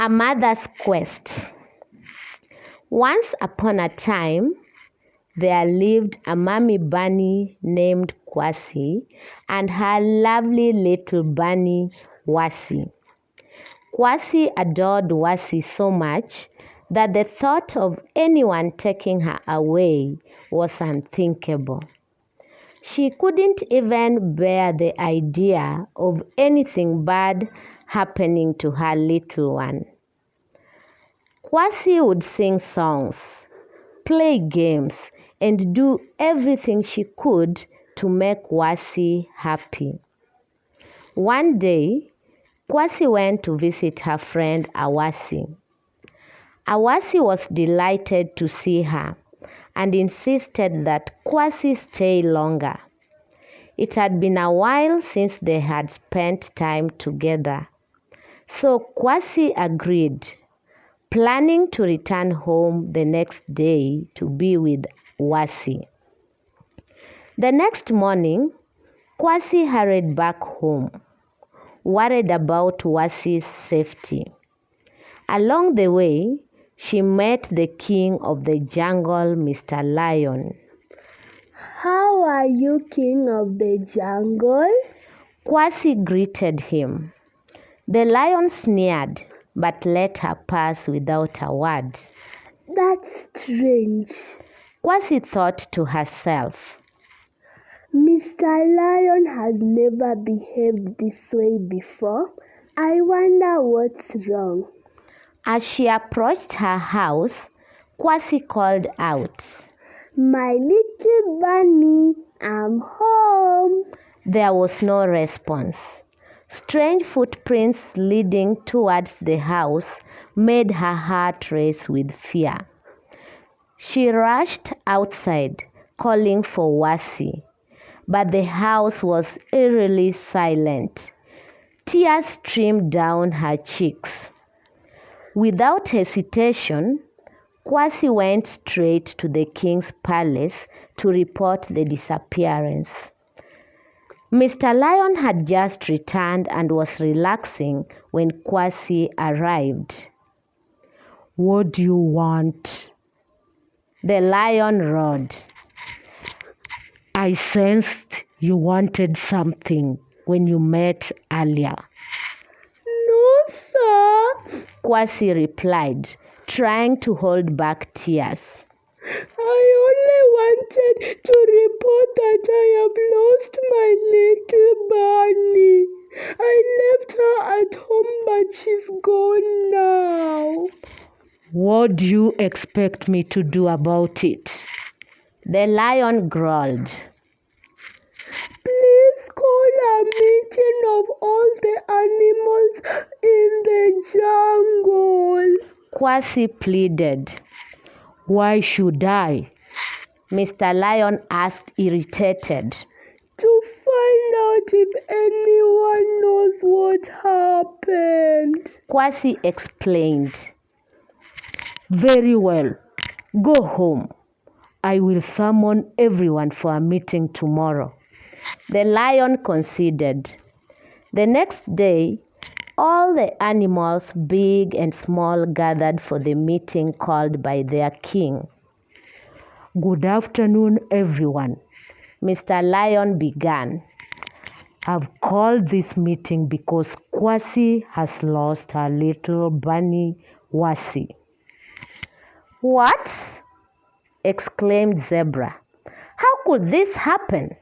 A mother's quest. Once upon a time, there lived a mommy bunny named Kwasi and her lovely little bunny Wasi. Kwasi adored Wasi so much that the thought of anyone taking her away was unthinkable. She couldn't even bear the idea of anything bad happening to her little one. Kwasi would sing songs, play games, and do everything she could to make Wasi happy. One day, Kwasi went to visit her friend Awasi. Awasi was delighted to see her and insisted that Kwasi stay longer. It had been a while since they had spent time together, so Kwasi agreed, planning to return home the next day to be with Wasi. The next morning, Kwasi hurried back home, worried about Wasi's safety. Along the way, she met the king of the jungle, Mr. Lion. "How are you, king of the jungle?" Kwasi greeted him. The lion sneered, but let her pass without a word. "That's strange," Kwasi thought to herself. "Mr. Lion has never behaved this way before. I wonder what's wrong." As she approached her house, Kwasi called out, "My little bunny, I'm home." There was no response. Strange footprints leading towards the house made her heart race with fear. She rushed outside, calling for Wasi, but the house was eerily silent. Tears streamed down her cheeks. Without hesitation, Kwasi went straight to the king's palace to report the disappearance. Mr. Lion had just returned and was relaxing when Kwasi arrived. "What do you want?" The lion roared. "I sensed you wanted something when you met earlier." "No, sir," Kwasi replied, trying to hold back tears. "I only wanted to report that I have lost my little bunny. I left her at home, but she's gone now." "What do you expect me to do about it?" The lion growled. "Please call a meeting of all the animals in the jungle." Kwasi pleaded. "Why should I?" Mr. Lion asked, irritated. "To find out if anyone knows what happened." Kwasi explained. "Very well. Go home. I will summon everyone for a meeting tomorrow." The lion conceded. The next day, all the animals, big and small, gathered for the meeting called by their king. "Good afternoon, everyone," Mr. Lion began. "I've called this meeting because Kwasi has lost her little bunny, Wasi." "What?" exclaimed Zebra. "How could this happen?"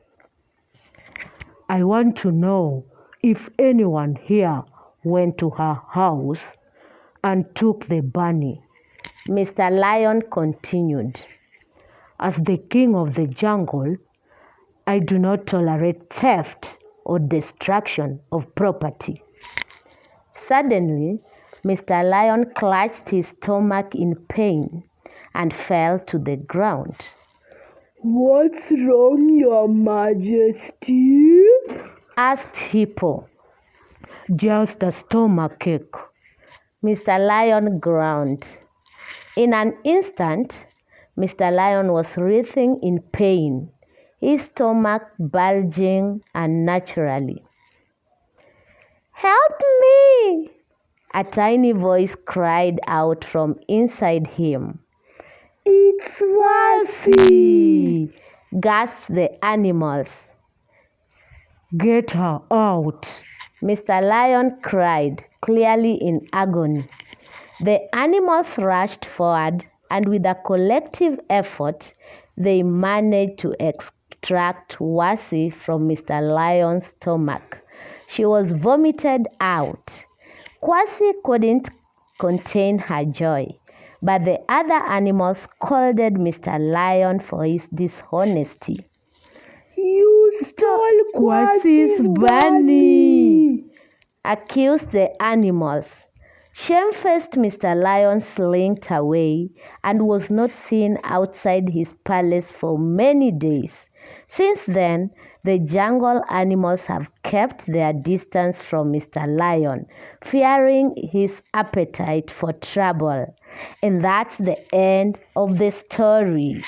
"I want to know if anyone here went to her house and took the bunny." Mr. Lion continued. "As the king of the jungle, I do not tolerate theft or destruction of property." Suddenly, Mr. Lion clutched his stomach in pain and fell to the ground. "What's wrong, Your Majesty?" asked Hippo. "Just a stomachache," Mr. Lion groaned. In an instant, Mr. Lion was writhing in pain, his stomach bulging unnaturally. "Help me!" A tiny voice cried out from inside him. "It's Wasi!" gasped the animals. "Get her out!" Mr. Lion cried, clearly in agony. The animals rushed forward, and with a collective effort, they managed to extract Wasi from Mr. Lion's stomach. She was vomited out. Kwasi couldn't contain her joy, but the other animals scolded Mr. Lion for his dishonesty. "You stole Kwasi's bunny!" accused the animals. Shamefaced Mr. Lion slinked away and was not seen outside his palace for many days. Since then, the jungle animals have kept their distance from Mr. Lion, fearing his appetite for trouble. And that's the end of the story.